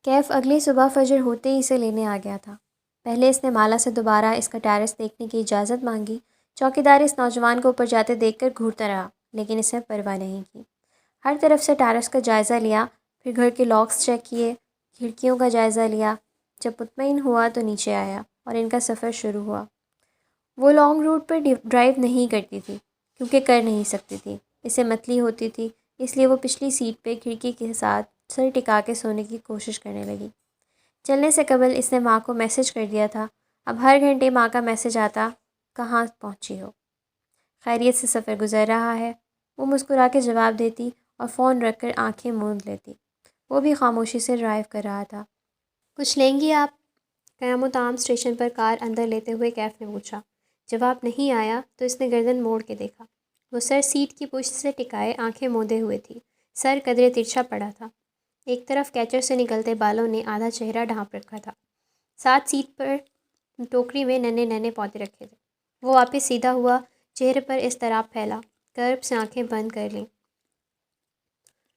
کیف اگلی صبح فجر ہوتے ہی اسے لینے آ گیا تھا۔ پہلے اس نے مالا سے دوبارہ اس کا ٹیرس دیکھنے کی اجازت مانگی۔ چوکیدار اس نوجوان کو اوپر جاتے دیکھ کر گھورتا رہا، لیکن اس نے پرواہ نہیں کی۔ ہر طرف سے ٹیرس کا جائزہ لیا، پھر گھر کے لاکس چیک کیے، کھڑکیوں کا جائزہ لیا۔ جب مطمئن ہوا تو نیچے آیا اور ان کا سفر شروع ہوا۔ وہ لانگ روٹ پر ڈرائیو نہیں کرتی تھی کیونکہ کر نہیں سکتی تھی، اسے متلی ہوتی تھی، اس لیے وہ پچھلی سیٹ پہ کھڑکی کے ساتھ سر ٹکا کے سونے کی کوشش کرنے لگی۔ چلنے سے قبل اس نے ماں کو میسج کر دیا تھا، اب ہر گھنٹے ماں کا میسج آتا، کہاں پہنچی ہو، خیریت سے سفر گزر رہا ہے۔ وہ مسکرا کے جواب دیتی اور فون رکھ کر آنکھیں موند لیتی۔ وہ بھی خاموشی سے ڈرائیو کر رہا تھا۔ کچھ لیں گی آپ؟ قیام التام اسٹیشن پر کار اندر لیتے ہوئے کیف نے پوچھا۔ جواب نہیں آیا تو اس نے گردن موڑ کے دیکھا۔ وہ سر سیٹ کی پشت سے ٹکائے آنکھیں موندے ہوئے تھی، سر قدرے ترچھا پڑا تھا، ایک طرف کیچر سے نکلتے بالوں نے آدھا چہرہ ڈھانپ رکھا تھا۔ ساتھ سیٹ پر ٹوکری میں ننھے ننھے پودے رکھے تھے۔ وہ واپس سیدھا ہوا، چہرے پر اضطراب پھیلا، کرب سے آنکھیں بند کر لیں۔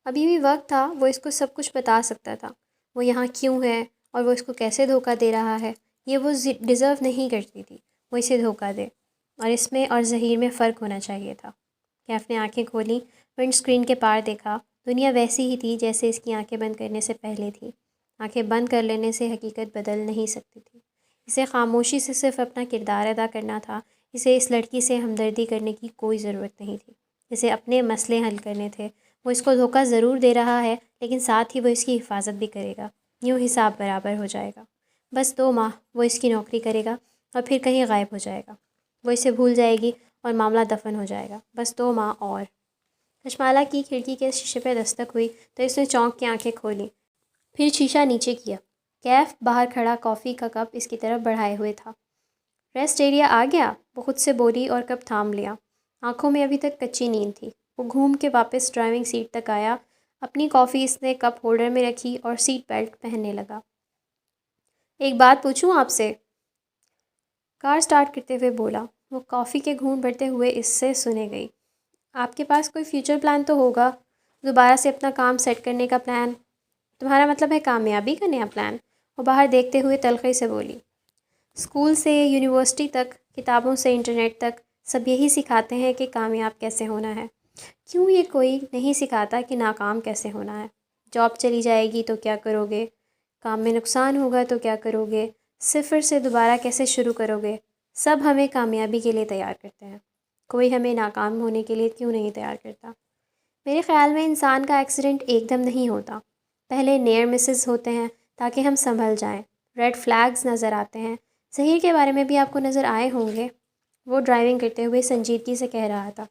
ابھی بھی وقت تھا، وہ اس کو سب کچھ بتا سکتا تھا، وہ یہاں کیوں ہے اور وہ اس کو کیسے دھوکہ دے رہا ہے۔ یہ وہ ڈیزرو نہیں کرتی تھی، وہ اسے دھوکہ دے، اور اس میں اور ظہیر میں فرق ہونا چاہیے تھا۔ کیف نے آنکھیں کھولیں، ونڈ اسکرین کے پار دیکھا، دنیا ویسی ہی تھی جیسے اس کی آنکھیں بند کرنے سے پہلے تھی۔ آنکھیں بند کر لینے سے حقیقت بدل نہیں سکتی تھی۔ اسے خاموشی سے صرف اپنا کردار ادا کرنا تھا، اسے اس لڑکی سے ہمدردی کرنے کی کوئی ضرورت نہیں تھی، اسے اپنے مسئلے حل کرنے تھے۔ وہ اس کو دھوکہ ضرور دے رہا ہے، لیکن ساتھ ہی وہ اس کی حفاظت بھی کرے گا، یوں حساب برابر ہو جائے گا۔ بس 2 ماہ وہ اس کی نوکری کرے گا اور پھر کہیں غائب ہو جائے گا، وہ اسے بھول جائے گی اور معاملہ دفن ہو جائے گا۔ بس 2 ماہ اور۔ کشمالہ کی کھڑکی کے شیشے پہ دستک ہوئی تو اس نے چونک کے آنکھیں کھولیں، پھر شیشہ نیچے کیا۔ کیف باہر کھڑا کافی کا کپ اس کی طرف بڑھائے ہوئے تھا۔ ریسٹ ایریا آ گیا، وہ خود سے بولی اور کپ تھام لیا۔ آنکھوں میں ابھی تک کچی نیند تھی۔ وہ گھوم کے واپس ڈرائیونگ سیٹ تک آیا، اپنی کافی اس نے کپ ہولڈر میں رکھی اور سیٹ بیلٹ پہننے لگا۔ ایک بات پوچھوں آپ سے؟ کار سٹارٹ کرتے ہوئے بولا۔ وہ کافی کے گھونٹ بھرتے ہوئے اس سے سنے گئی۔ آپ کے پاس کوئی فیوچر پلان تو ہوگا، دوبارہ سے اپنا کام سیٹ کرنے کا پلان؟ تمہارا مطلب ہے کامیابی کا نیا پلان؟ وہ باہر دیکھتے ہوئے تلخی سے بولی۔ اسکول سے یونیورسٹی تک، کتابوں سے انٹرنیٹ تک، سب یہی سکھاتے ہیں کہ کامیاب کیسے ہونا ہے، کیوں یہ کوئی نہیں سکھاتا کہ ناکام کیسے ہونا ہے؟ جاب چلی جائے گی تو کیا کرو گے؟ کام میں نقصان ہوگا تو کیا کرو گے؟ صفر سے دوبارہ کیسے شروع کرو گے؟ سب ہمیں کامیابی کے لیے تیار کرتے ہیں، کوئی ہمیں ناکام ہونے کے لیے کیوں نہیں تیار کرتا؟ میرے خیال میں انسان کا ایکسیڈنٹ ایک دم نہیں ہوتا، پہلے نیئر مسز ہوتے ہیں تاکہ ہم سنبھل جائیں، ریڈ فلیگز نظر آتے ہیں۔ ظہیر کے بارے میں بھی آپ کو نظر آئے ہوں گے، وہ ڈرائیونگ کرتے ہوئے سنجیدگی سے کہہ رہا تھا۔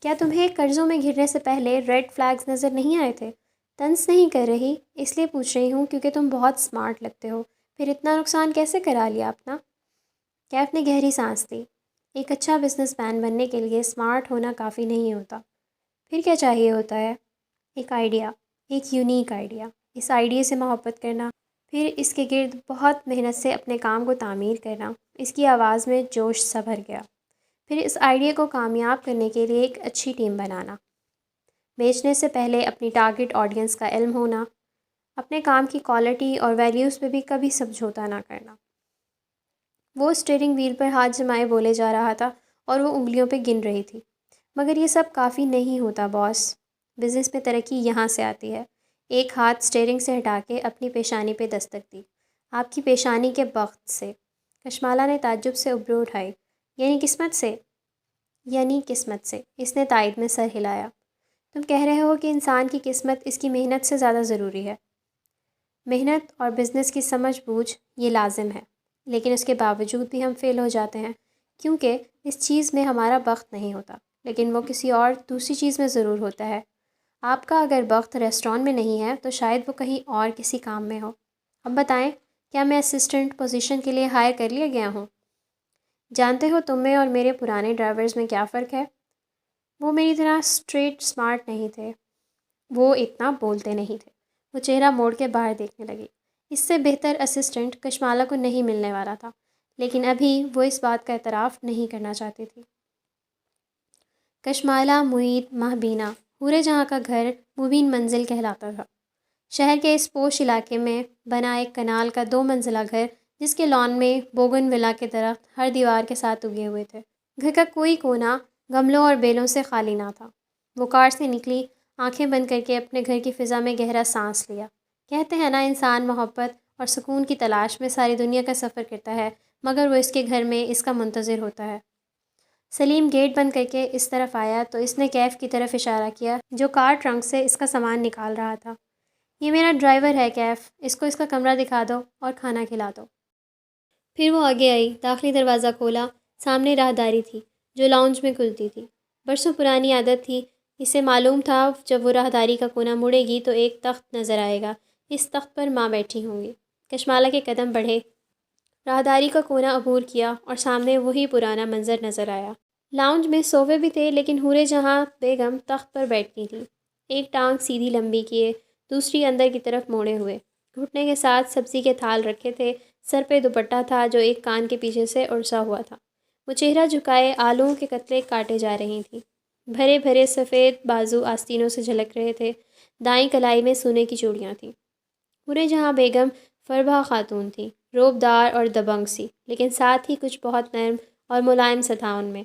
کیا تمہیں قرضوں میں گھرنے سے پہلے ریڈ فلیگز نظر نہیں آئے تھے؟ طنز نہیں کر رہی، اس لیے پوچھ رہی ہوں کیونکہ تم بہت سمارٹ لگتے ہو، پھر اتنا نقصان کیسے کرا لیا اپنا؟ کیف نے گہری سانس لی۔ ایک اچھا بزنس مین بننے کے لیے سمارٹ ہونا کافی نہیں ہوتا، پھر کیا چاہیے ہوتا ہے؟ ایک آئیڈیا، ایک یونیک آئیڈیا، اس آئیڈیا سے محبت کرنا، پھر اس کے گرد بہت محنت سے اپنے کام کو تعمیر کرنا۔ اس کی آواز میں جوش سا بھر گیا۔ پھر اس آئیڈیا کو کامیاب کرنے کے لیے ایک اچھی ٹیم بنانا، بیچنے سے پہلے اپنی ٹارگٹ آڈینس کا علم ہونا، اپنے کام کی کوالٹی اور ویلیوز پہ بھی کبھی سمجھوتا نہ کرنا۔ وہ اسٹیئرنگ وہیل پر ہاتھ جمائے بولے جا رہا تھا اور وہ انگلیوں پہ گن رہی تھی۔ مگر یہ سب کافی نہیں ہوتا باس، بزنس میں ترقی یہاں سے آتی ہے۔ ایک ہاتھ اسٹیئرنگ سے ہٹا کے اپنی پیشانی پہ دستک دی۔ آپ کی پیشانی کے بخت سے؟ کشمالہ نے تعجب سے ابرو اٹھائی۔ یعنی قسمت سے؟ یعنی قسمت سے، اس نے تائید میں سر ہلایا۔ تم کہہ رہے ہو کہ انسان کی قسمت اس کی محنت سے زیادہ ضروری ہے؟ محنت اور بزنس کی سمجھ بوجھ یہ لازم ہے، لیکن اس کے باوجود بھی ہم فیل ہو جاتے ہیں کیونکہ اس چیز میں ہمارا بخت نہیں ہوتا، لیکن وہ کسی اور دوسری چیز میں ضرور ہوتا ہے۔ آپ کا اگر بخت ریسٹوران میں نہیں ہے تو شاید وہ کہیں اور کسی کام میں ہو۔ اب بتائیں، کیا میں اسسٹنٹ پوزیشن کے لیے ہائر کر لیا گیا ہوں؟ جانتے ہو تم میں اور میرے پرانے ڈرائیورز میں کیا فرق ہے؟ وہ میری طرح اسٹریٹ سمارٹ نہیں تھے، وہ اتنا بولتے نہیں تھے۔ وہ چہرہ موڑ کے باہر دیکھنے لگی۔ اس سے بہتر اسسٹنٹ کشمالہ کو نہیں ملنے والا تھا، لیکن ابھی وہ اس بات کا اعتراف نہیں کرنا چاہتی تھی۔ کشمالہ، معید، ماہبینہ، حورِ جہاں کا گھر مبین منزل کہلاتا تھا۔ شہر کے اس پوش علاقے میں بنا ایک کنال کا 2 منزلہ گھر، جس کے لان میں بوگن ولا کے درخت ہر دیوار کے ساتھ اگے ہوئے تھے۔ گھر کا کوئی کونا گملوں اور بیلوں سے خالی نہ تھا۔ وہ کار سے نکلی، آنکھیں بند کر کے اپنے گھر کی فضا میں گہرا سانس لیا۔ کہتے ہیں نا، انسان محبت اور سکون کی تلاش میں ساری دنیا کا سفر کرتا ہے، مگر وہ اس کے گھر میں اس کا منتظر ہوتا ہے۔ سلیم گیٹ بند کر کے اس طرف آیا تو اس نے کیف کی طرف اشارہ کیا، جو کار ٹرنک سے اس کا سامان نکال رہا تھا۔ یہ میرا ڈرائیور ہے کیف، اس کو اس کا کمرہ دکھا دو اور کھانا کھلا دو۔ پھر وہ آگے آئی، داخلی دروازہ کھولا۔ سامنے راہداری تھی جو لاؤنج میں کھلتی تھی۔ برسوں پرانی عادت تھی، اسے معلوم تھا جب وہ راہداری کا کونا مڑے گی تو ایک تخت نظر آئے گا، اس تخت پر ماں بیٹھی ہوں گی۔ کشمالہ کے قدم بڑھے، راہداری کا کونا عبور کیا اور سامنے وہی پرانا منظر نظر آیا۔ لاؤنج میں صوفے بھی تھے، لیکن حورِ جہاں بیگم تخت پر بیٹھتی تھی، ایک ٹانگ سیدھی لمبی کیے، دوسری اندر کی طرف موڑے ہوئے۔ گھٹنے کے ساتھ سبزی کے تھال رکھے تھے، سر پہ دوپٹہ تھا جو ایک کان کے پیچھے سے اڑسا ہوا تھا۔ وہ چہرہ جھکائے آلوؤں کے قطرے کاٹے جا رہی تھیں۔ بھرے بھرے سفید بازو آستینوں سے جھلک رہے تھے، دائیں کلائی میں سونے کی چوڑیاں تھیں۔ حورِ جہاں بیگم فربہ خاتون تھی، روب دار اور دبنگ سی، لیکن ساتھ ہی کچھ بہت نرم اور ملائم سا تھا ان میں۔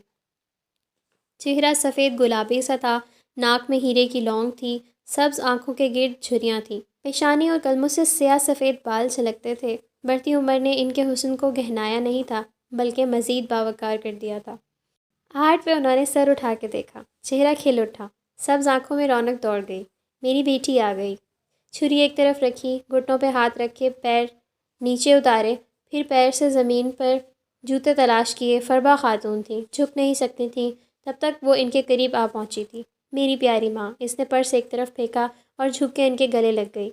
چہرہ سفید گلابی سا تھا، ناک میں ہیرے کی لونگ تھی، سبز آنکھوں کے گرد جھریاں تھیں، پیشانی اور کلموں سے سیاہ سفید بال چھلکتے تھے۔ بڑھتی عمر نے ان کے حسن کو گہنایا نہیں تھا، بلکہ مزید باوقار کر دیا تھا۔ آہٹ پہ انہوں نے سر اٹھا کے دیکھا، چہرہ کھل اٹھا، سبز آنکھوں میں رونق دوڑ گئی۔ میری بیٹی آ گئی۔ چھری ایک طرف رکھی، گھٹنوں پہ ہاتھ رکھے، پیر نیچے اتارے، پھر پیر سے زمین پر جوتے تلاش کیے۔ فربہ خاتون تھیں، جھک نہیں سکتی تھیں، تب تک وہ ان کے قریب آ پہنچی تھی۔ میری پیاری ماں، اس نے پرس ایک طرف پھینکا اور جھک کے ان کے گلے لگ گئی۔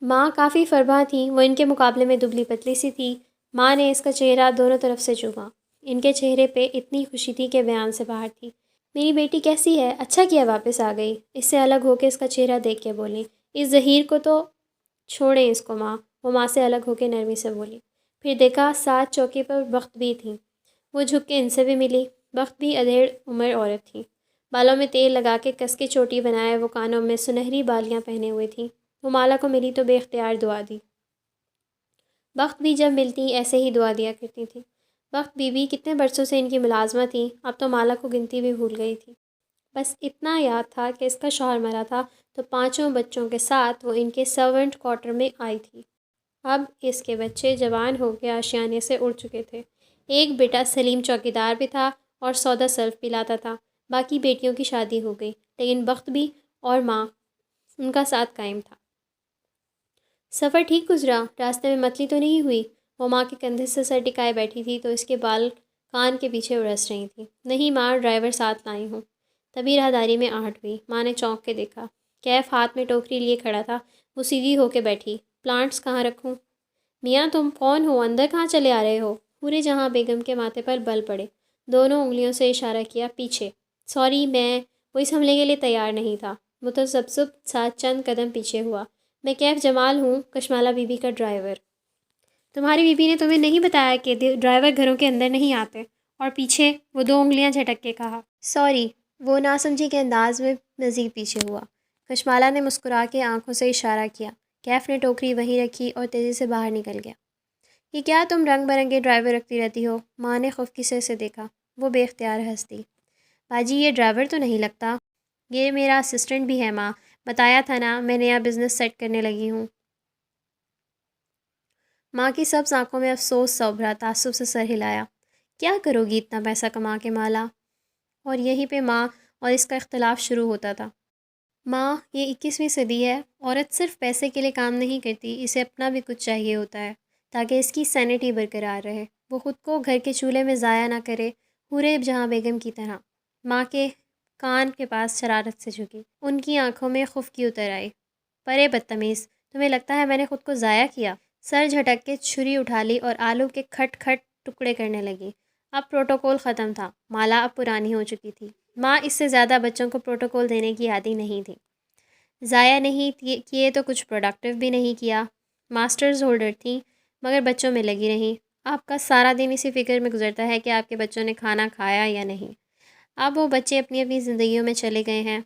ماں کافی فربہ تھیں، وہ ان کے مقابلے میں دبلی پتلی سی تھی۔ ماں نے اس کا چہرہ دونوں طرف سے چوما۔ ان کے چہرے پہ اتنی خوشی تھی کہ بیان سے باہر تھی۔ میری بیٹی کیسی ہے؟ اچھا کیا واپس آ گئی۔ اس سے الگ ہو کے اس کا چہرہ دیکھ کے بولیں، اس ظہیر کو تو چھوڑیں اس کو ماں۔ وہ ماں سے الگ ہو کے نرمی سے بولی۔ پھر دیکھا، ساتھ چوکے پر بخت بھی تھیں۔ وہ جھک کے ان سے بھی ملی۔ بخت بھی ادھیڑ عمر عورت تھی، بالوں میں تیل لگا کے کس کے چوٹی بنائے، وہ کانوں میں سنہری بالیاں پہنے ہوئے تھیں۔ وہ مالا کو ملی تو بے اختیار دعا دی۔ بخت بھی جب ملتی ایسے ہی دعا دیا کرتی تھی۔ بخت بی بی کتنے برسوں سے ان کی ملازمہ تھیں، اب تو مالا کو گنتی بھی بھول گئی تھی۔ بس اتنا یاد تھا کہ اس کا شوہر مرا تھا تو 5 بچوں کے ساتھ وہ ان کے سرونٹ کوارٹر میں آئی تھی۔ اب اس کے بچے جوان ہو کے آشیانے سے اڑ چکے تھے۔ ایک بیٹا سلیم چوکیدار بھی تھا اور سودا سلف بھی لاتا تھا۔ باقی بیٹیوں کی شادی ہو گئی، لیکن بخت بھی اور ماں ان کا ساتھ قائم تھا۔ سفر ٹھیک گزرا؟ راستے میں متلی تو نہیں ہوئی؟ وہ ماں کے کندھے سے سر ٹکائے بیٹھی تھی تو اس کے بال کان کے پیچھے اڑس رہی تھیں۔ نہیں ماں، ڈرائیور ساتھ لائی ہوں۔ تبھی راہداری میں آہٹ ہوئی۔ ماں نے چونک کے دیکھا، کیف ہاتھ میں ٹوکری لیے کھڑا تھا۔ وہ سیدھی ہو کے بیٹھی۔ پلانٹس کہاں رکھوں؟ میاں تم کون ہو؟ اندر کہاں چلے آ رہے ہو؟ حورِ جہاں بیگم کے ماتھے پر بل پڑے، دونوں انگلیوں سے اشارہ کیا پیچھے۔ سوری، وہ اس حملے کے لیے تیار نہیں تھا۔ متذبذب سا چند قدم پیچھے ہوا۔ میں کیف جمال ہوں، کشمالہ بی بی کا ڈرائیور۔ تمہاری بی بی نے تمہیں نہیں بتایا کہ ڈرائیور گھروں کے اندر نہیں آتے؟ اور پیچھے؟ وہ 2 انگلیاں جھٹک کے کہا۔ سوری، وہ ناسمجھی کے انداز میں مزید پیچھے ہوا۔ کشمالہ نے مسکرا کے آنکھوں سے اشارہ کیا۔ کیف نے ٹوکری وہیں رکھی اور تیزی سے باہر نکل گیا۔ یہ کیا تم رنگ برنگے ڈرائیور رکھتی رہتی ہو؟ ماں نے خفقی سے دیکھا۔ وہ بے اختیار ہنس دی۔ باجی، یہ ڈرائیور تو نہیں لگتا، یہ میرا اسسٹنٹ بھی ہے ماں، بتایا تھا نا، میں نیا بزنس سیٹ کرنے لگی ہوں۔ ماں کی سبز آنکھوں میں افسوس سا ابھرا، تعصب سے سر ہلایا۔ کیا کرو گی اتنا پیسہ کما کے مالا؟ اور یہیں پہ ماں اور اس کا اختلاف شروع ہوتا تھا۔ ماں، یہ 21ویں صدی ہے، عورت صرف پیسے کے لیے کام نہیں کرتی، اسے اپنا بھی کچھ چاہیے ہوتا ہے تاکہ اس کی سینٹی برقرار رہے، وہ خود کو گھر کے چولہے میں ضائع نہ کرے، حورِ جہاں بیگم کی طرح۔ ماں کے کان کے پاس شرارت سے جھکی، ان کی آنکھوں میں خفقی اتر آئی۔ پرے بدتمیز، تمہیں لگتا ہے میں نے خود کو ضائع کیا؟ سر جھٹک کے چھری اٹھا لی اور آلو کے کھٹ کھٹ ٹکڑے کرنے لگی۔ اب پروٹوکول ختم تھا، مالا اب پرانی ہو چکی تھی۔ ماں اس سے زیادہ بچوں کو پروٹوکول دینے کی عادی نہیں تھی۔ ضائع نہیں کیے تو کچھ پروڈکٹیو بھی نہیں کیا۔ ماسٹرز ہولڈر تھیں مگر بچوں میں لگی رہیں۔ آپ کا سارا دن اسی فکر میں گزرتا ہے کہ آپ کے بچوں نے کھانا کھایا یا نہیں۔ اب وہ بچے اپنی اپنی زندگیوں میں چلے گئے ہیں،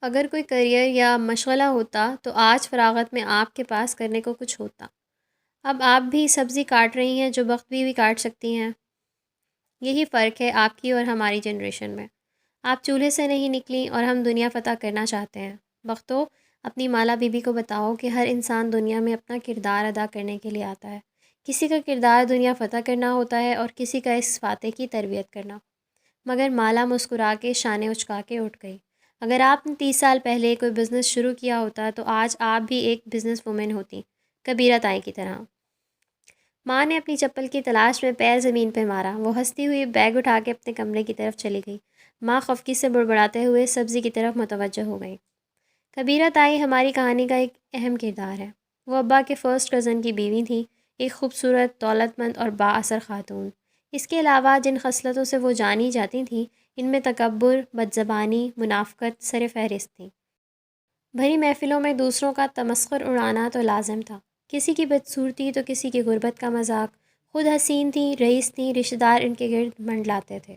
اگر کوئی کریئر یا مشغلہ ہوتا تو آج فراغت میں آپ کے پاس کرنے کو کچھ ہوتا۔ اب آپ بھی سبزی کاٹ رہی ہیں جو وقت بھی کاٹ سکتی ہیں۔ یہی فرق ہے آپ کی اور ہماری جنریشن میں۔ آپ چولہے سے نہیں نکلیں اور ہم دنیا فتح کرنا چاہتے ہیں۔ وقتو اپنی مالا بی بی کو بتاؤ کہ ہر انسان دنیا میں اپنا کردار ادا کرنے کے لیے آتا ہے۔ کسی کا کردار دنیا فتح کرنا ہوتا ہے اور کسی کا اس فاتح کی تربیت کرنا۔ مگر مالا مسکرا کے شانے اچکا کے اٹھ گئی۔ اگر آپ نے 30 سال پہلے کوئی بزنس شروع کیا ہوتا تو آج آپ بھی ایک بزنس وومن ہوتی، کبیرہ تائی کی طرح۔ ماں نے اپنی چپل کی تلاش میں پیر زمین پہ مارا۔ وہ ہنستی ہوئی بیگ اٹھا کے اپنے کمرے کی طرف چلی گئی۔ ماں خفگی سے بڑبڑاتے ہوئے سبزی کی طرف متوجہ ہو گئی۔ کبیرہ تائی ہماری کہانی کا ایک اہم کردار ہے۔ وہ ابا کے فرسٹ کزن کی بیوی تھی، ایک خوبصورت، دولت مند اور با اثر خاتون۔ اس کے علاوہ جن خصلتوں سے وہ جانی جاتی تھیں، ان میں تکبر، بدزبانی، منافقت سر فہرست تھیں۔ بھری محفلوں میں دوسروں کا تمسخر اڑانا تو لازم تھا۔ کسی کی بدصورتی تو کسی کی غربت کا مذاق۔ خود حسین تھیں، رئیس تھیں، رشتہ دار ان کے گرد منڈلاتے تھے۔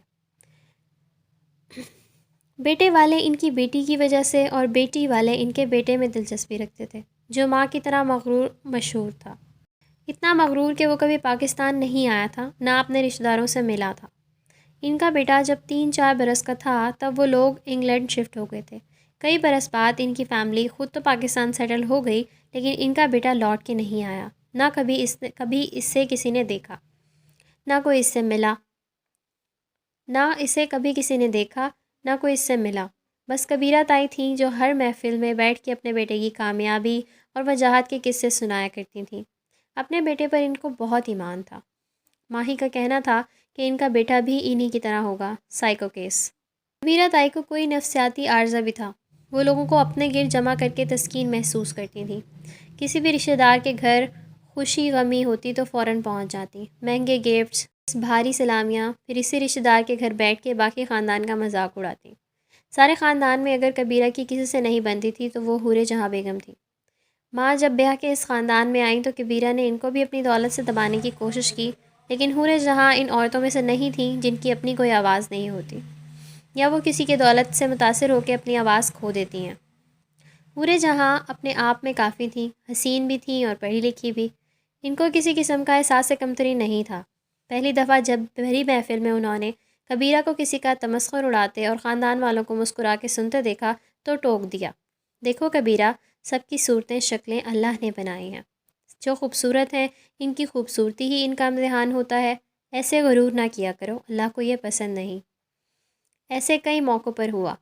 بیٹے والے ان کی بیٹی کی وجہ سے اور بیٹی والے ان کے بیٹے میں دلچسپی رکھتے تھے، جو ماں کی طرح مغرور مشہور تھا۔ اتنا مغرور کہ وہ کبھی پاکستان نہیں آیا تھا، نہ اپنے رشتہ داروں سے ملا تھا۔ ان کا بیٹا جب 3-4 برس کا تھا تب وہ لوگ انگلینڈ شفٹ ہو گئے تھے۔ کئی برس بعد ان کی فیملی خود تو پاکستان سیٹل ہو گئی، لیکن ان کا بیٹا لوٹ کے نہیں آیا۔ نہ کبھی اس سے کسی نے دیکھا، نہ کوئی اس سے ملا، نہ اسے کبھی کسی نے دیکھا، نہ کوئی اس سے ملا۔ بس کبیرہ تائی تھیں جو ہر محفل میں بیٹھ کے اپنے بیٹے کی کامیابی اور وجاہت کے قصے سنایا کرتی تھیں۔ اپنے بیٹے پر ان کو بہت ایمان تھا۔ ماہی کا کہنا تھا کہ ان کا بیٹا بھی انہی کی طرح ہوگا، سائیکو کیس۔ کبیرہ تائی کو کوئی نفسیاتی عارضہ بھی تھا۔ وہ لوگوں کو اپنے گرد جمع کر کے تسکین محسوس کرتی تھیں۔ کسی بھی رشتہ دار کے گھر خوشی غمی ہوتی تو فوراً پہنچ جاتی، مہنگے گفٹس، بھاری سلامیاں، پھر اسی رشتہ دار کے گھر بیٹھ کے باقی خاندان کا مذاق اڑاتی۔ سارے خاندان میں اگر کبیرہ کی کسی سے نہیں بنتی تھی تو وہ حور جہاں بیگم تھی۔ ماں جب بیاہ کے اس خاندان میں آئیں تو کبیرہ نے ان کو بھی اپنی دولت سے دبانے کی کوشش کی، لیکن حور جہاں ان عورتوں میں سے نہیں تھیں جن کی اپنی کوئی آواز نہیں ہوتی، یا وہ کسی کے دولت سے متاثر ہو کے اپنی آواز کھو دیتی ہیں۔ حور جہاں اپنے آپ میں کافی تھیں، حسین بھی تھیں اور پڑھی لکھی بھی۔ ان کو کسی قسم کا احساس کمتری نہیں تھا۔ پہلی دفعہ جب بھری محفل میں انہوں نے کبیرہ کو کسی کا تمسخر اڑاتے اور خاندان والوں کو مسکرا کے سنتے دیکھا تو ٹوک دیا، دیکھو کبیرہ، سب کی صورتیں شکلیں اللہ نے بنائی ہیں۔ جو خوبصورت ہیں ان کی خوبصورتی ہی ان کا امتحان ہوتا ہے۔ ایسے غرور نہ کیا کرو، اللہ کو یہ پسند نہیں۔ ایسے کئی موقعوں پر ہوا،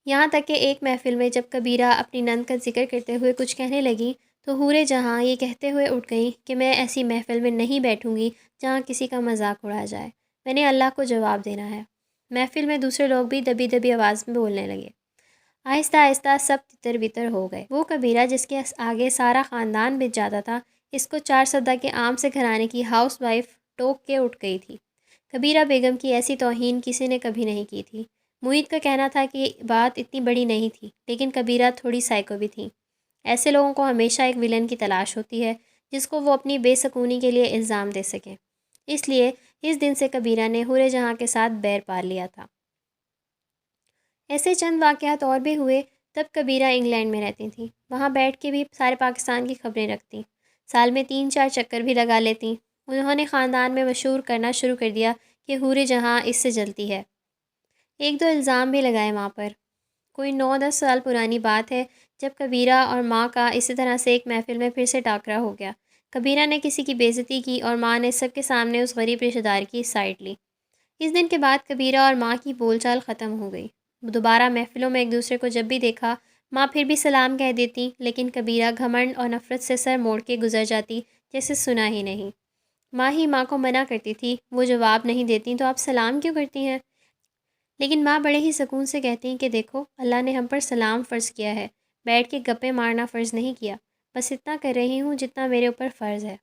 یہاں تک کہ ایک محفل میں جب کبیرہ اپنی نند کا ذکر کرتے ہوئے کچھ کہنے لگیں تو حور جہاں یہ کہتے ہوئے اٹھ گئیں کہ میں ایسی محفل میں نہیں بیٹھوں گی جہاں کسی کا مذاق اڑایا جائے، میں نے اللہ کو جواب دینا ہے۔ محفل میں دوسرے لوگ بھی دبی دبی آواز میں بولنے لگے۔ آہستہ آہستہ سب تتر بتر ہو گئے۔ وہ کبیرہ جس کے آگے سارا خاندان بچ جاتا تھا، اس کو 4 سدہ کے عام سے گھرانے کی ہاؤس وائف ٹوک کے اٹھ گئی تھی۔ کبیرہ بیگم کی ایسی توہین کسی نے کبھی نہیں کی تھی۔ محیط کا کہنا تھا کہ یہ بات اتنی بڑی نہیں تھی، لیکن کبیرہ تھوڑی سائیکو بھی تھی۔ ایسے لوگوں کو ہمیشہ ایک ویلن کی تلاش ہوتی ہے جس کو وہ اپنی بے سکونی کے لیے الزام دے سکیں۔ اس لیے اس دن سے کبیرہ نے حور جہاں کے ساتھ بیر پال لیا تھا۔ ایسے چند واقعات اور بھی ہوئے۔ تب کبیرہ انگلینڈ میں رہتی تھیں، وہاں بیٹھ کے بھی سارے پاکستان کی خبریں رکھتیں، سال میں 3-4 چکر بھی لگا لیتیں۔ انہوں نے خاندان میں مشہور کرنا شروع کر دیا کہ حور جہاں اس سے جلتی ہے۔ 1-2 الزام بھی لگائے ماں پر۔ کوئی 9-10 سال پرانی بات ہے جب کبیرہ اور ماں کا اسی طرح سے ایک محفل میں پھر سے ٹاکرا ہو گیا۔ کبیرہ نے کسی کی بے عزتی کی اور ماں نے سب کے سامنے اس غریب رشتہ دار کی سائڈ لی۔ اس دن کے بعد کبیرہ اور ماں کی بول چال ختم ہو گئی۔ دوبارہ محفلوں میں ایک دوسرے کو جب بھی دیکھا، ماں پھر بھی سلام کہہ دیتی، لیکن کبیرہ گھمنڈ اور نفرت سے سر موڑ کے گزر جاتی جیسے سنا ہی نہیں۔ ماں ہی ماں کو منع کرتی تھی، وہ جواب نہیں دیتی تو آپ سلام کیوں کرتی ہیں؟ لیکن ماں بڑے ہی سکون سے کہتی ہیں کہ دیکھو، اللہ نے ہم پر سلام فرض کیا ہے، بیٹھ کے گپیں مارنا فرض نہیں کیا، بس اتنا کر رہی ہوں جتنا میرے اوپر فرض ہے۔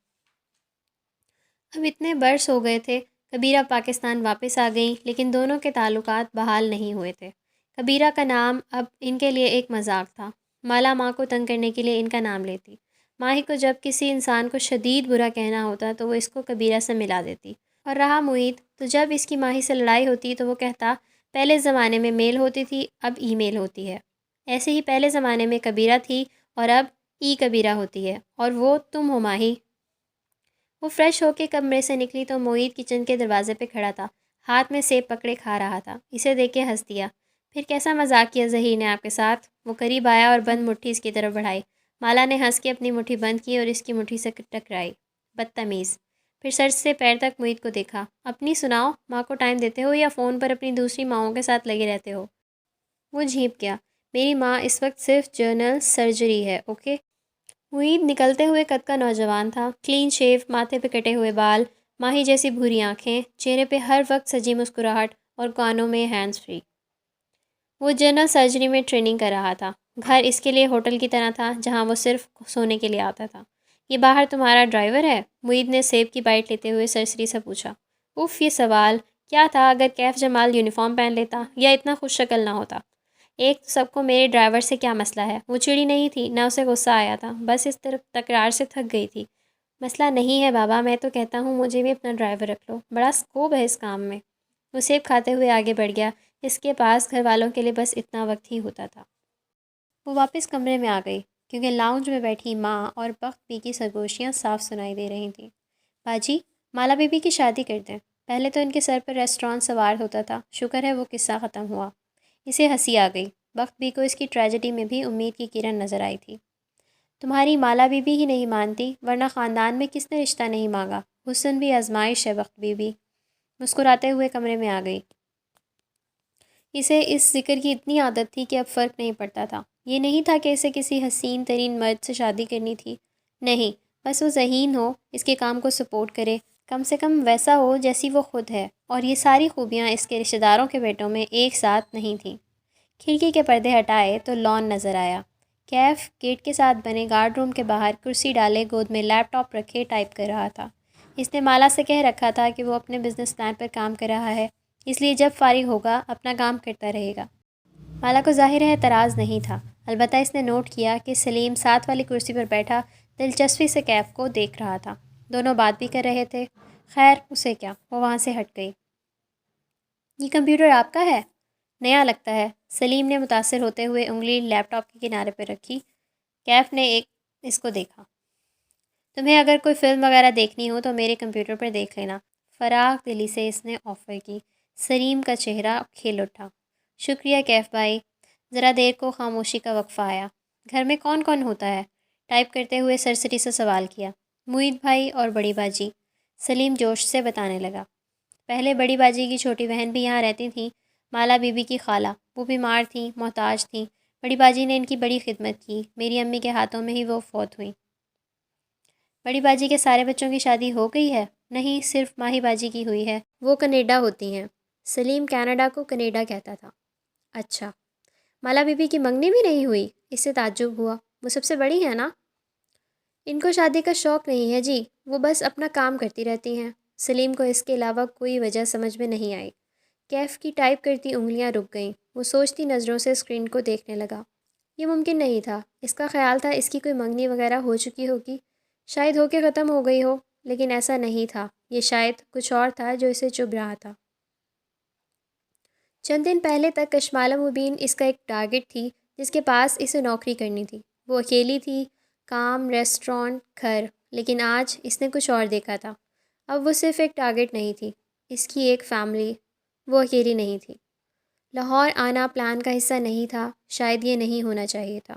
اب اتنے برس ہو گئے تھے، کبیرہ پاکستان واپس آ گئیں، لیکن دونوں کے تعلقات بحال نہیں ہوئے تھے۔ کبیرہ کا نام اب ان کے لیے ایک مذاق تھا۔ مالا ماں کو تنگ کرنے کے لیے ان کا نام لیتی۔ ماہی کو جب کسی انسان کو شدید برا کہنا ہوتا تو وہ اس کو کبیرہ سے ملا دیتی، اور رہا محیط، تو جب اس کی ماہی سے لڑائی ہوتی تو وہ کہتا پہلے زمانے میں میل ہوتی تھی، اب ای میل ہوتی ہے۔ ایسے ہی پہلے زمانے میں کبیرہ تھی اور اب ای کبیرہ ہوتی ہے، اور وہ تم ہو ماہی۔ وہ فریش ہو کے کمرے سے نکلی تو معید کچن کے دروازے پہ کھڑا تھا، ہاتھ میں سیب پکڑے کھا رہا تھا۔ اسے دیکھ کے ہنس دیا۔ پھر کیسا مذاق کیا ظہیر نے آپ کے ساتھ؟ وہ قریب آیا اور بند مٹھی اس کی طرف بڑھائی۔ مالا نے ہنس کے اپنی مٹھی بند کی اور اس کی مٹھی سے ٹکرائی۔ بدتمیز۔ پھر سر سے پیر تک معید کو دیکھا۔ اپنی سناؤ، ماں کو ٹائم دیتے ہو یا فون پر اپنی دوسری ماؤں کے ساتھ لگے رہتے ہو؟ وہ جھینپ گیا۔ میری ماں اس وقت صرف جنرل سرجری ہے، اوکے؟ معید نکلتے ہوئے قد کا نوجوان تھا، کلین شیو، ماتھے پہ کٹے ہوئے بال، ماہی جیسی بھوری آنکھیں، چہرے پہ ہر وقت سجی مسکراہٹ اور کانوں میں ہینڈز فری۔ وہ جنرل سرجری میں ٹریننگ کر رہا تھا۔ گھر اس کے لیے ہوٹل کی طرح تھا جہاں وہ صرف سونے کے لیے آتا تھا۔ یہ باہر تمہارا ڈرائیور ہے؟ معید نے سیب کی بائٹ لیتے ہوئے سرسری سے پوچھا۔ اف، یہ سوال کیا تھا؟ اگر کیف جمال یونیفارم پہن لیتا یا اتنا خوش شکل نہ ہوتا۔ ایک تو سب کو میرے ڈرائیور سے کیا مسئلہ ہے؟ وہ چڑی نہیں تھی، نہ اسے غصہ آیا تھا، بس اس طرف تکرار سے تھک گئی تھی۔ مسئلہ نہیں ہے بابا، میں تو کہتا ہوں مجھے بھی اپنا ڈرائیور رکھ لو، بڑا اسکوپ ہے اس کام میں۔ وہ سیب کھاتے ہوئے آگے بڑھ گیا۔ اس کے پاس گھر والوں کے لیے بس اتنا وقت ہی ہوتا تھا۔ وہ واپس کمرے میں آ گئی کیونکہ لاؤنج میں بیٹھی ماں اور بخت بی کی سرگوشیاں صاف سنائی دے رہی تھیں۔ باجی، مالا بی بی کی شادی کر دیں۔ پہلے تو ان کے سر پر ریسٹورانٹ سوار ہوتا تھا، شکر ہے وہ قصہ ختم ہوا۔ اسے ہنسی آ گئی۔ بخت بی کو اس کی ٹریجڈی میں بھی امید کی کرن نظر آئی تھی۔ تمہاری مالا بی بی ہی نہیں مانتی، ورنہ خاندان میں کس نے رشتہ نہیں مانگا؟ حسن بھی آزمائش ہے بخت بی بی۔ مسکراتے ہوئے کمرے میں آ گئی۔ اسے اس ذکر کی اتنی عادت تھی کہ اب فرق نہیں پڑتا تھا۔ یہ نہیں تھا کہ اسے کسی حسین ترین مرد سے شادی کرنی تھی، نہیں، بس وہ ذہین ہو، اس کے کام کو سپورٹ کرے، کم سے کم ویسا ہو جیسی وہ خود ہے، اور یہ ساری خوبیاں اس کے رشتہ داروں کے بیٹوں میں ایک ساتھ نہیں تھیں۔ کھڑکی کے پردے ہٹائے تو لان نظر آیا۔ کیف گیٹ کے ساتھ بنے گارڈ روم کے باہر کرسی ڈالے گود میں لیپ ٹاپ رکھے ٹائپ کر رہا تھا۔ اس نے مالا سے کہہ رکھا تھا کہ وہ اپنے بزنس پلان پر کام کر رہا ہے، اس لیے جب فارغ ہوگا اپنا کام کرتا رہے گا۔ مالا کو ظاہر ہے اعتراض نہیں تھا، البتہ اس نے نوٹ کیا کہ سلیم ساتھ والی کرسی پر بیٹھا دلچسپی سے کیف کو دیکھ رہا تھا۔ دونوں بات بھی کر رہے تھے۔ خیر، اسے کیا، وہ وہاں سے ہٹ گئی۔ یہ کمپیوٹر آپ کا ہے؟ نیا لگتا ہے، سلیم نے متاثر ہوتے ہوئے انگلی لیپ ٹاپ کے کنارے پہ رکھی۔ کیف نے اس کو دیکھا۔ تمہیں اگر کوئی فلم وغیرہ دیکھنی ہو تو میرے کمپیوٹر پر دیکھ لینا، فراغ دلی سے اس نے آفر کی۔ سلیم کا چہرہ کھل اٹھا۔ شکریہ کیف بھائی۔ ذرا دیر کو خاموشی کا وقفہ آیا۔ گھر میں کون کون ہوتا ہے؟ ٹائپ کرتے ہوئے سرسری سے سوال کیا۔ معید بھائی اور بڑی باجی، سلیم جوش سے بتانے لگا۔ پہلے بڑی باجی کی چھوٹی بہن بھی یہاں رہتی تھیں، مالا بی بی کی خالہ، وہ بیمار تھیں، محتاج تھیں، بڑی باجی نے ان کی بڑی خدمت کی، میری امی کے ہاتھوں میں ہی وہ فوت ہوئیں۔ بڑی باجی کے سارے بچوں کی شادی ہو گئی ہے؟ نہیں، صرف ماہی باجی کی ہوئی ہے، وہ کینیڈا ہوتی ہیں۔ سلیم کینیڈا کو کینیڈا کہتا تھا۔ اچھا، مالا بی بی کی منگنی بھی نہیں ہوئی؟ اس سے تعجب ہوا۔ وہ سب سے بڑی ہے نا؟ ان کو شادی کا شوق نہیں ہے جی، وہ بس اپنا کام کرتی رہتی ہیں۔ سلیم کو اس کے علاوہ کوئی وجہ سمجھ میں نہیں آئی۔ کیف کی ٹائپ کرتی انگلیاں رک گئیں۔ وہ سوچتی نظروں سے اسکرین کو دیکھنے لگا۔ یہ ممکن نہیں تھا۔ اس کا خیال تھا اس کی کوئی منگنی وغیرہ ہو چکی ہوگی، شاید ہو کے ختم ہو گئی ہو، لیکن ایسا نہیں تھا۔ یہ شاید کچھ اور تھا جو اسے چبھ رہا تھا۔ چند دن پہلے تک کشمالہ مبین اس کا ایک ٹارگٹ تھی جس کے پاس اسے نوکری کرنی تھی۔ وہ اکیلی تھی، کام، ریسٹورانٹ، گھر، لیکن آج اس نے کچھ اور دیکھا تھا۔ اب وہ صرف ایک ٹارگٹ نہیں تھی، اس کی ایک فیملی۔ وہ اکیلی نہیں تھی۔ لاہور آنا پلان کا حصہ نہیں تھا، شاید یہ نہیں ہونا چاہیے تھا۔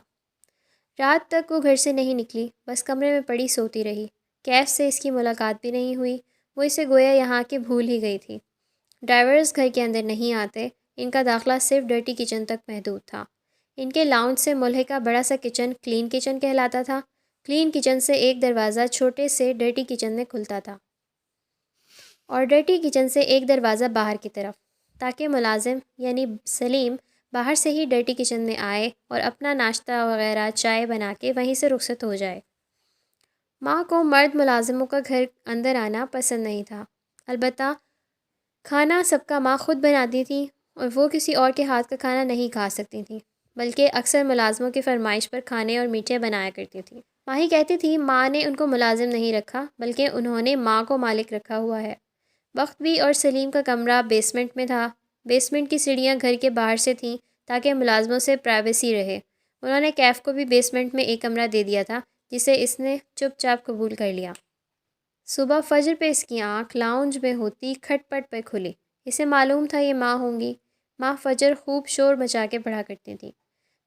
رات تک وہ گھر سے نہیں نکلی، بس کمرے میں پڑی سوتی رہی۔ کیف سے اس کی ملاقات بھی نہیں ہوئی، وہ اسے گویا یہاں کے بھول ہی گئی تھی۔ ڈرائیورز گھر کے اندر نہیں آتے، ان کا داخلہ صرف ڈرٹی کچن تک محدود تھا۔ ان کے لاؤنج سے ملحقہ بڑا سا کچن کلین کچن کہلاتا تھا۔ کلین کچن سے ایک دروازہ چھوٹے سے ڈرٹی کچن میں کھلتا تھا، اور ڈرٹی کچن سے ایک دروازہ باہر کی طرف، تاکہ ملازم یعنی سلیم باہر سے ہی ڈرٹی کچن میں آئے اور اپنا ناشتہ وغیرہ چائے بنا کے وہیں سے رخصت ہو جائے۔ ماں کو مرد ملازموں کا گھر اندر آنا پسند نہیں تھا، البتہ کھانا سب کا ماں خود بناتی تھی اور وہ کسی اور کے ہاتھ کا کھانا نہیں کھا سکتی تھیں، بلکہ اکثر ملازموں کی فرمائش پر کھانے اور میٹھے بنایا کرتی تھی۔ ماہی کہتی تھی ماں نے ان کو ملازم نہیں رکھا، بلکہ انہوں نے ماں کو مالک رکھا ہوا ہے۔ وقت بھی اور سلیم کا کمرہ بیسمنٹ میں تھا۔ بیسمنٹ کی سیڑھیاں گھر کے باہر سے تھیں تاکہ ملازموں سے پرائیویسی رہے۔ انہوں نے کیف کو بھی بیسمنٹ میں ایک کمرہ دے دیا تھا جسے اس نے چپ چاپ قبول کر لیا۔ صبح فجر پہ اس کی آنکھ لاؤنج میں ہوتی کھٹ پٹ پہ کھلی۔ اسے معلوم تھا یہ ماں ہوں گی۔ ماں فجر خوب شور مچا کے پڑھا کرتی تھیں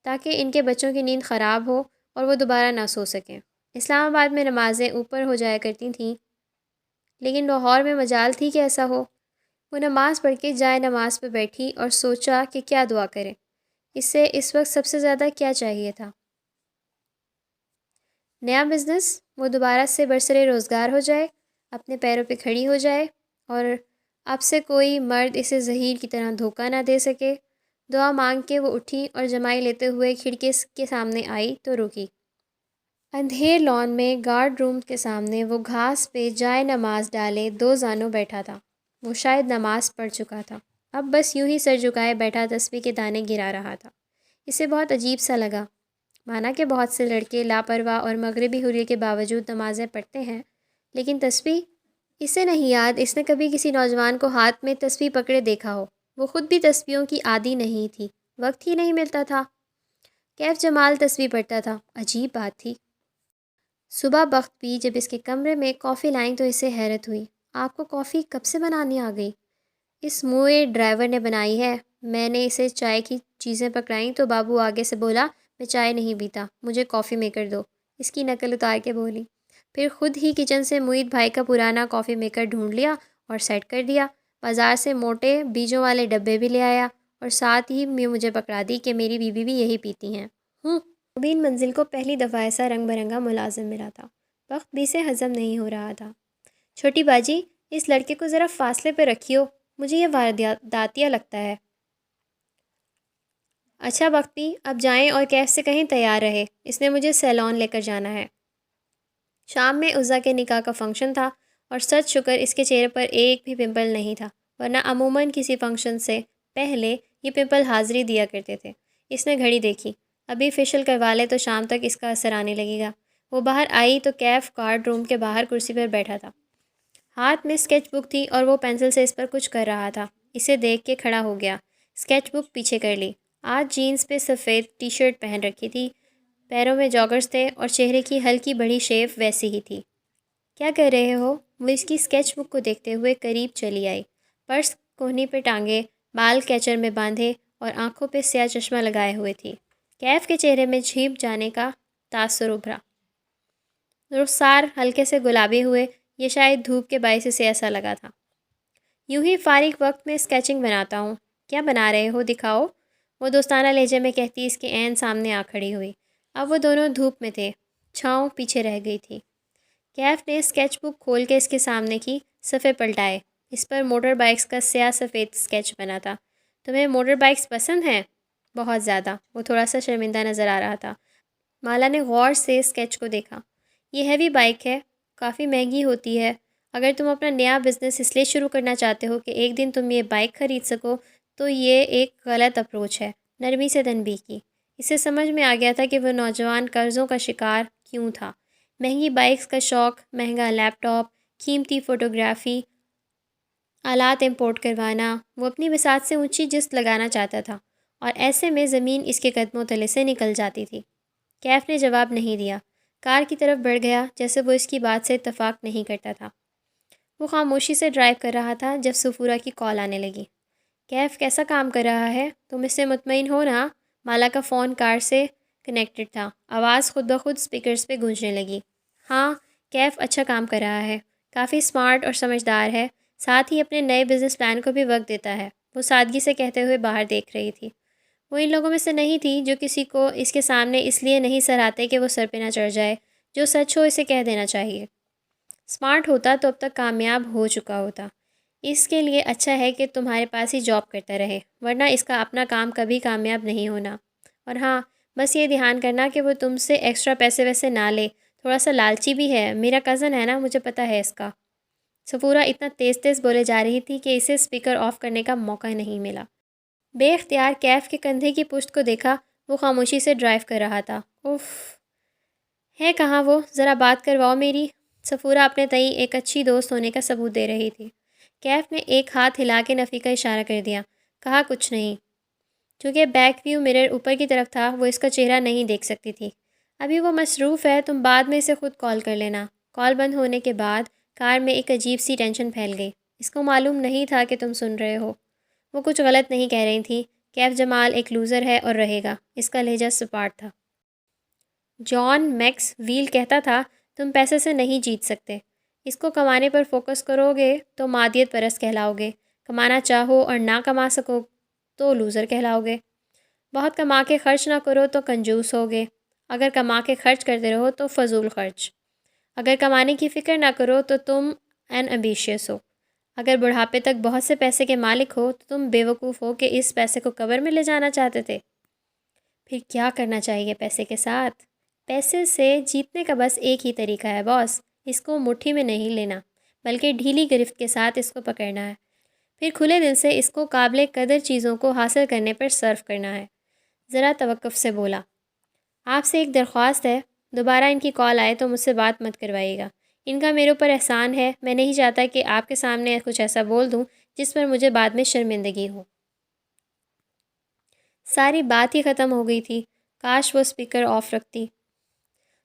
تاکہ ان کے بچوں کی نیند خراب ہو اور وہ دوبارہ نہ سو سکیں۔ اسلام آباد میں نمازیں اوپر ہو جایا کرتی تھیں، لیکن لاہور میں مجال تھی کہ ایسا ہو۔ وہ نماز پڑھ کے جائے نماز پہ بیٹھی اور سوچا کہ کیا دعا کرے۔ اسے اس وقت سب سے زیادہ کیا چاہیے تھا؟ نیا بزنس، وہ دوبارہ سے برسر روزگار ہو جائے، اپنے پیروں پہ کھڑی ہو جائے اور اب سے کوئی مرد اسے زہیر کی طرح دھوکہ نہ دے سکے۔ دعا مانگ کے وہ اٹھی اور جمائی لیتے ہوئے کھڑکی کے سامنے آئی تو رکی۔ اندھیر لان میں گارڈ روم کے سامنے وہ گھاس پہ جائے نماز ڈالے دو زانوں بیٹھا تھا۔ وہ شاید نماز پڑھ چکا تھا، اب بس یوں ہی سر جھکائے بیٹھا تسبیح کے دانے گرا رہا تھا۔ اسے بہت عجیب سا لگا، مانا کہ بہت سے لڑکے لاپرواہ اور مغربی حریے کے باوجود نمازیں پڑھتے ہیں، لیکن تسبیح؟ اسے نہیں یاد اس نے کبھی کسی نوجوان کو ہاتھ میں تسبیح پکڑے دیکھا ہو۔ وہ خود بھی تسبیحوں کی عادی نہیں تھی، وقت ہی نہیں ملتا تھا۔ کیف جمال تسبیح پڑھتا تھا، عجیب بات تھی۔ صبح بخت بھی جب اس کے کمرے میں کافی لائیں تو اسے حیرت ہوئی۔ آپ کو کافی کب سے بنانی آ گئی؟ اس موئے ڈرائیور نے بنائی ہے۔ میں نے اسے چائے کی چیزیں پکڑائیں تو بابو آگے سے بولا، میں چائے نہیں پیتا، مجھے کافی میکر دو۔ اس کی نقل اتار کے بولی۔ پھر خود ہی کچن سے معید بھائی کا پرانا کافی میکر ڈھونڈ لیا اور سیٹ کر دیا۔ بازار سے موٹے بیجوں والے ڈبے بھی لے آیا اور ساتھ ہی مجھے پکڑا دی کہ میری بیوی بھی یہی پیتی ہیں۔ مبین منزل کو پہلی دفعہ ایسا رنگ برنگا ملازم ملا تھا۔ وقت بھی سے ہضم نہیں ہو رہا تھا۔ چھوٹی باجی، اس لڑکے کو ذرا فاصلے پہ رکھیو، مجھے یہ وارداتیہ لگتا ہے۔ اچھا بخت بھی، اب جائیں اور کیف سے کہیں تیار رہے، اس نے مجھے سیلون لے کر جانا ہے۔ شام میں عزا کے نکاح کا فنکشن تھا اور سچ شکر اس کے چہرے پر ایک بھی پمپل نہیں تھا، ورنہ عموماً کسی فنکشن سے پہلے یہ پمپل حاضری دیا کرتے تھے۔ اس نے گھڑی دیکھی، ابھی فیشل کروا لے تو شام تک اس کا اثر آنے لگے گا۔ وہ باہر آئی تو کیف کارڈ روم کے باہر کرسی پر بیٹھا تھا۔ ہاتھ میں اسکیچ بک تھی اور وہ پینسل سے اس پر کچھ کر رہا تھا۔ اسے دیکھ کے کھڑا ہو گیا، اسکیچ بک پیچھے کر لی۔ آج جینس پہ سفید ٹی شرٹ پہن رکھی تھی، پیروں میں جاگرز تھے اور چہرے کی ہلکی بڑی شیف ویسی ہی تھی۔ کیا کر رہے ہو؟ وہ اس کی اسکیچ بک کو دیکھتے ہوئے قریب چلی آئی۔ پرس کوہنی پہ ٹانگے، بال کیچر میں باندھے اور آنکھوں پہ سیاہ چشمہ لگائے ہوئے تھی۔ کیف کے چہرے میں جھیپ جانے کا تاثر ابھرا۔ رخسار ہلکے سے گلابی ہوئے، یہ شاید دھوپ کے باعث اسے ایسا لگا تھا۔ یوں ہی فارغ وقت میں اسکیچنگ بناتا ہوں۔ کیا بنا رہے ہو؟ دکھاؤ، وہ دوستانہ لہجے میں کہتی اس کے عین سامنے آ کھڑی ہوئی۔ اب وہ دونوں دھوپ میں تھے، چھاؤں پیچھے رہ گئی تھی۔ کیف نے اسکیچ بک کھول کے اس کے سامنے کی، صفحے پلٹائے۔ اس پر موٹر بائکس کا سیاہ سفید اسکیچ بنا تھا۔ تمہیں موٹر بائکس پسند ہیں؟ بہت زیادہ۔ وہ تھوڑا سا شرمندہ نظر آ رہا تھا۔ مالا نے غور سے اسکیچ کو دیکھا۔ یہ ہیوی بائک ہے، کافی مہنگی ہوتی ہے۔ اگر تم اپنا نیا بزنس اس لیے شروع کرنا چاہتے ہو کہ ایک دن تم یہ بائک خرید سکو تو یہ ایک غلط اپروچ ہے، نرمی سے تنبیہ کی۔ اسے سمجھ میں آ گیا تھا کہ وہ نوجوان قرضوں کا شکار کیوں تھا۔ مہنگی بائکس کا شوق، مہنگا لیپ ٹاپ، قیمتی فوٹوگرافی آلات امپورٹ کروانا، وہ اپنی بساط سے اونچی جست لگانا چاہتا تھا اور ایسے میں زمین اس کے قدموں تلے سے نکل جاتی تھی۔ کیف نے جواب نہیں دیا، کار کی طرف بڑھ گیا جیسے وہ اس کی بات سے اتفاق نہیں کرتا تھا۔ وہ خاموشی سے ڈرائیو کر رہا تھا جب صفورہ کی کال آنے لگی۔ کیف کیسا کام کر رہا ہے؟ تم اس سے مطمئن ہو نا؟ مالا کا فون کار سے کنیکٹڈ تھا، آواز خود بخود اسپیکرز پہ گونجنے لگی۔ ہاں، کیف اچھا کام کر رہا ہے، کافی اسمارٹ اور سمجھدار ہے، ساتھ ہی اپنے نئے بزنس پلان کو بھی وقت دیتا ہے، وہ سادگی سے کہتے ہوئے باہر دیکھ رہی تھی۔ وہ ان لوگوں میں سے نہیں تھی جو کسی کو اس کے سامنے اس لیے نہیں سر آتے کہ وہ سر پہ نہ چڑھ جائے، جو سچ ہو اسے کہہ دینا چاہیے۔ اسمارٹ ہوتا تو اب تک کامیاب ہو چکا ہوتا۔ اس کے لیے اچھا ہے کہ تمہارے پاس ہی جاب کرتا رہے، ورنہ اس کا اپنا کام کبھی کامیاب نہیں ہونا۔ اور ہاں، بس یہ دھیان کرنا کہ وہ تم سے ایکسٹرا پیسے ویسے نہ لے، تھوڑا سا لالچی بھی ہے، میرا کزن ہے نا، مجھے پتہ ہے اس کا۔ صفورہ اتنا تیز تیز بولے جا رہی تھی کہ اسے اسپیکر آف کرنے کا موقع نہیں ملا۔ بے اختیار کیف کے کندھے کی پشت کو دیکھا، وہ خاموشی سے ڈرائیو کر رہا تھا۔ اف، ہے کہاں وہ؟ ذرا بات کرواؤ میری۔ صفورہ اپنے تئیں ایک اچھی دوست ہونے کا ثبوت دے رہی تھی۔ کیف نے ایک ہاتھ ہلا کے نفی کا اشارہ کر دیا۔ کہا کچھ نہیں۔ چونکہ بیک ویو مرر اوپر کی طرف تھا، وہ اس کا چہرہ نہیں دیکھ سکتی تھی۔ ابھی وہ مصروف ہے، تم بعد میں اسے خود کال کر لینا۔ کال بند ہونے کے بعد کار میں ایک عجیب سی ٹینشن پھیل گئی۔ اس کو معلوم نہیں تھا کہ تم سن رہے ہو۔ وہ کچھ غلط نہیں کہہ رہی تھی۔ کیف جمال ایک لوزر ہے اور رہے گا۔ اس کا لہجہ سپاٹ تھا۔ جان میکس ویل کہتا تھا تم پیسے سے نہیں جیت سکتے۔ اس کو کمانے پر فوکس کرو گے تو مادیت پرست کہلاؤ گے، کمانا چاہو اور نہ کما سکو تو لوزر کہلاؤ گے۔ بہت کما کے خرچ نہ کرو تو کنجوس ہوگے، اگر کما کے خرچ کرتے رہو تو فضول خرچ۔ اگر کمانے کی فکر نہ کرو تو تم این ایمبیشیس ہو۔ اگر بڑھاپے تک بہت سے پیسے کے مالک ہو تو تم بیوقوف ہو کہ اس پیسے کو قبر میں لے جانا چاہتے تھے۔ پھر کیا کرنا چاہیے پیسے کے ساتھ؟ پیسے سے جیتنے کا بس ایک ہی طریقہ ہے باس، اس کو مٹھی میں نہیں لینا بلکہ ڈھیلی گرفت کے ساتھ اس کو پکڑنا ہے، پھر کھلے دل سے اس کو قابل قدر چیزوں کو حاصل کرنے پر صرف کرنا ہے۔ ذرا توقف سے بولا، آپ سے ایک درخواست ہے، دوبارہ ان کی کال آئے تو مجھ سے بات مت کروائیے گا۔ ان کا میرے اوپر احسان ہے، میں نہیں چاہتا کہ آپ کے سامنے کچھ ایسا بول دوں جس پر مجھے بعد میں شرمندگی ہو۔ ساری بات ہی ختم ہو گئی تھی، کاش وہ اسپیکر آف رکھتی۔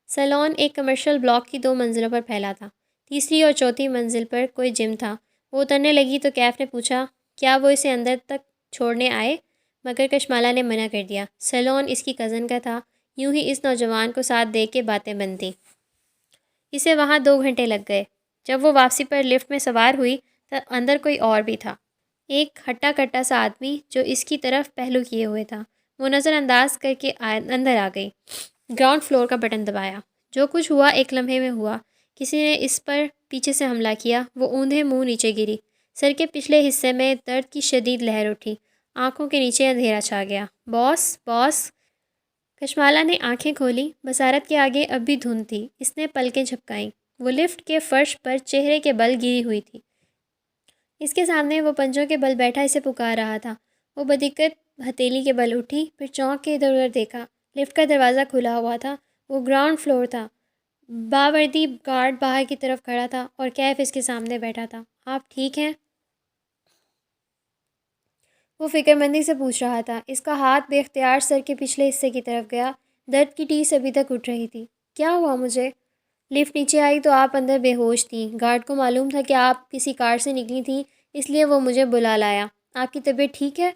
سیلون ایک کمرشل بلاک کی 2 منزلوں پر پھیلا تھا۔ تیسری اور چوتھی منزل پر کوئی جم تھا۔ وہ اترنے لگی تو کیف نے پوچھا کیا وہ اسے اندر تک چھوڑنے آئے، مگر کشمالہ نے منع کر دیا۔ سیلون اس کی کزن کا تھا، یوں ہی اس نوجوان کو ساتھ دیکھ کے باتیں بنتی۔ اسے وہاں 2 گھنٹے لگ گئے۔ جب وہ واپسی پر لفٹ میں سوار ہوئی تو اندر کوئی اور بھی تھا، ایک ہٹا کٹا سا آدمی جو اس کی طرف پہلو کیے ہوئے تھا۔ وہ نظر انداز کر کے اندر آ گئی، گراؤنڈ فلور کا بٹن دبایا۔ جو کچھ ہوا ایک لمحے میں ہوا۔ کسی نے اس پر پیچھے سے حملہ کیا۔ وہ اوندھے منہ نیچے گری، سر کے پچھلے حصے میں درد کی شدید لہر اٹھی، آنکھوں کے نیچے اندھیرا چھا گیا۔ باس باس! کشمالہ نے آنکھیں کھولی، بصارت کے آگے اب بھی دھند تھی۔ اس نے پلکیں جھپکائیں۔ وہ لفٹ کے فرش پر چہرے کے بل گری ہوئی تھی۔ اس کے سامنے وہ پنجوں کے بل بیٹھا اسے پکار رہا تھا۔ وہ بدقت ہتھیلی کے بل اٹھی، پھر چونک کے ادھر ادھر دیکھا۔ لفٹ کا دروازہ کھلا ہوا تھا، وہ گراؤنڈ فلور تھا۔ باوردی گارڈ باہر کی طرف کھڑا تھا اور کیف اس کے سامنے بیٹھا تھا۔ آپ ٹھیک ہیں؟ وہ فکر مندی سے پوچھ رہا تھا۔ اس کا ہاتھ بے اختیار سر کے پچھلے حصے کی طرف گیا۔ درد کی ٹیس ابھی تک اٹھ رہی تھی۔ کیا ہوا مجھے؟ لفٹ نیچے آئی تو آپ اندر بے ہوش تھیں۔ گارڈ کو معلوم تھا کہ آپ کسی کار سے نکلی تھیں، اس لیے وہ مجھے بلا لایا۔ آپ کی طبیعت ٹھیک ہے؟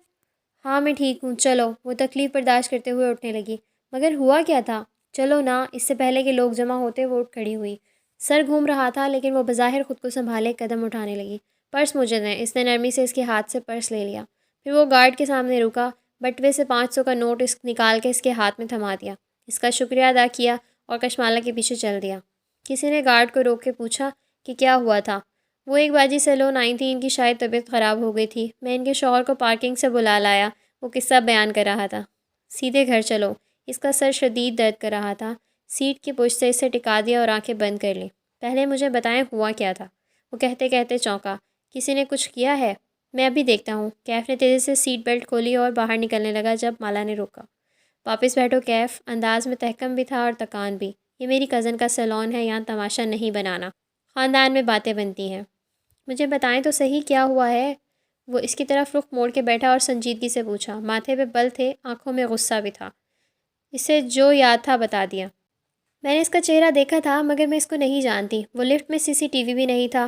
ہاں میں ٹھیک ہوں، چلو۔ وہ تکلیف برداشت کرتے ہوئے اٹھنے لگی۔ مگر ہوا کیا تھا؟ چلو نا۔ اس سے پہلے کہ لوگ جمع ہوتے وہ اٹھ کھڑی ہوئی۔ سر گھوم رہا تھا لیکن وہ بظاہر خود کو سنبھالے قدم اٹھانے لگی۔ پرس مجھے دیں۔ اس نے نرمی سے اس کے ہاتھ سے پرس لے لیا۔ پھر وہ گارڈ کے سامنے رکا، بٹوے سے 500 کا نوٹ نکال کے اس کے ہاتھ میں تھما دیا، اس کا شکریہ ادا کیا اور کشمالہ کے پیچھے چل دیا۔ کسی نے گارڈ کو روک کے پوچھا کہ کیا ہوا تھا۔ وہ ایک باجی سیلون آئی تھی، ان کی شاید طبیعت خراب ہو گئی تھی، میں ان کے شوہر کو پارکنگ سے بلا لایا۔ وہ قصہ بیان کر رہا تھا۔ سیدھے گھر چلو۔ اس کا سر شدید درد کر رہا تھا۔ سیٹ کی پشت سے اسے ٹکا دیا اور آنکھیں بند کر لیں۔ پہلے مجھے بتائیں ہوا کیا تھا؟ وہ کہتے کہتے چونکا۔ کسی نے کچھ کیا ہے؟ میں ابھی دیکھتا ہوں۔ کیف نے تیزی سے سیٹ بیلٹ کھولی اور باہر نکلنے لگا جب مالا نے روکا۔ واپس بیٹھو کیف۔ انداز میں تحکم بھی تھا اور تکان بھی۔ یہ میری کزن کا سیلون ہے، یہاں تماشا نہیں بنانا، خاندان میں باتیں بنتی ہیں۔ مجھے بتائیں تو صحیح کیا ہوا ہے؟ وہ اس کی طرف رخ موڑ کے بیٹھا اور سنجیدگی سے پوچھا۔ ماتھے پہ بل تھے، آنکھوں میں غصہ بھی تھا۔ اسے جو یاد تھا بتا دیا۔ میں نے اس کا چہرہ دیکھا تھا مگر میں اس کو نہیں جانتی۔ وہ لفٹ میں CCTV بھی نہیں تھا۔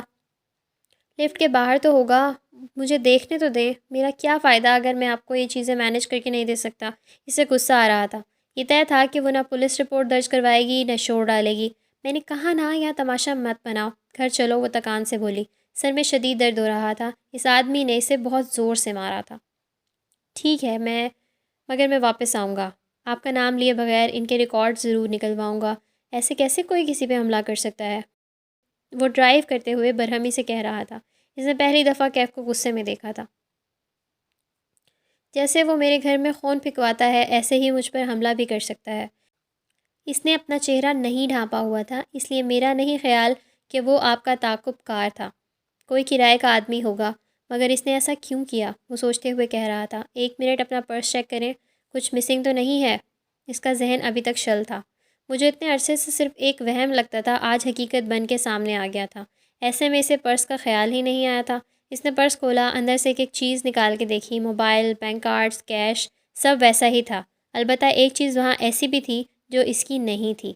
لفٹ کے باہر تو ہوگا، مجھے دیکھنے تو دیں۔ میرا کیا فائدہ اگر میں آپ کو یہ چیزیں مینیج کر کے نہیں دے سکتا؟ اسے غصہ آ رہا تھا۔ یہ طے تھا کہ وہ نہ پولیس رپورٹ درج کروائے گی نہ شور ڈالے گی۔ میں نے کہا نا یہاں تماشا مت بناؤ، گھر چلو۔ وہ تکان سے بولی، سر میں شدید درد ہو رہا تھا۔ اس آدمی نے اسے بہت زور سے مارا تھا۔ ٹھیک ہے مگر میں واپس آؤں گا۔ آپ کا نام لیے بغیر ان کے ریکارڈ ضرور نکلواؤں گا۔ ایسے کیسے کوئی کسی پہ حملہ کر سکتا ہے؟ وہ ڈرائیو کرتے ہوئے برہمی سے کہہ رہا تھا۔ اس نے پہلی دفعہ کیف کو غصے میں دیکھا تھا۔ جیسے وہ میرے گھر میں خون پھکواتا ہے ایسے ہی مجھ پر حملہ بھی کر سکتا ہے۔ اس نے اپنا چہرہ نہیں ڈھانپا ہوا تھا، اس لیے میرا نہیں خیال کہ وہ آپ کا تعاقب کار تھا۔ کوئی کرائے کا آدمی ہوگا، مگر اس نے ایسا کیوں کیا؟ وہ سوچتے ہوئے کہہ رہا تھا۔ 1 منٹ اپنا پرس چیک کریں، کچھ مسنگ تو نہیں ہے؟ اس کا ذہن ابھی تک شل تھا۔ مجھے اتنے عرصے سے صرف ایک وہم لگتا تھا، آج حقیقت بن کے سامنے آ گیا تھا۔ ایسے میں اسے پرس کا خیال ہی نہیں آیا تھا۔ اس نے پرس کھولا، اندر سے ایک ایک چیز نکال کے دیکھی، موبائل، بینک کارڈز، کیش، سب ویسا ہی تھا۔ البتہ ایک چیز وہاں ایسی بھی تھی جو اس کی نہیں تھی۔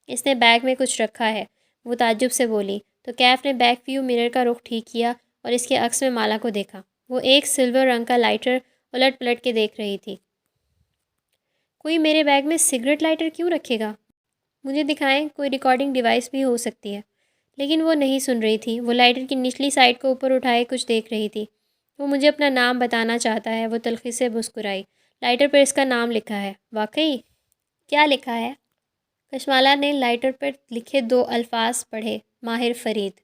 اس نے بیگ میں کچھ رکھا ہے، وہ تعجب سے بولی، تو کیف نے بیک ویو مرر کا رخ ٹھیک کیا اور اس کے عکس میں مالا کو دیکھا۔ وہ ایک سلور رنگ کا لائٹر الٹ پلٹ کے دیکھ رہی تھی۔ کوئی میرے بیگ میں سگریٹ لائٹر کیوں رکھے گا؟ مجھے دکھائیں، کوئی ریکارڈنگ ڈیوائس بھی ہو سکتی ہے۔ لیکن وہ نہیں سن رہی تھی، وہ لائٹر کی نچلی سائڈ کو اوپر اٹھائے کچھ دیکھ رہی تھی۔ وہ مجھے اپنا نام بتانا چاہتا ہے، وہ تلخی سے مسکرائی۔ لائٹر پر اس کا نام لکھا ہے۔ واقعی؟ کیا لکھا ہے؟ کشمالہ نے لائٹر پر لکھے 2 الفاظ پڑھے، ماہر فرید۔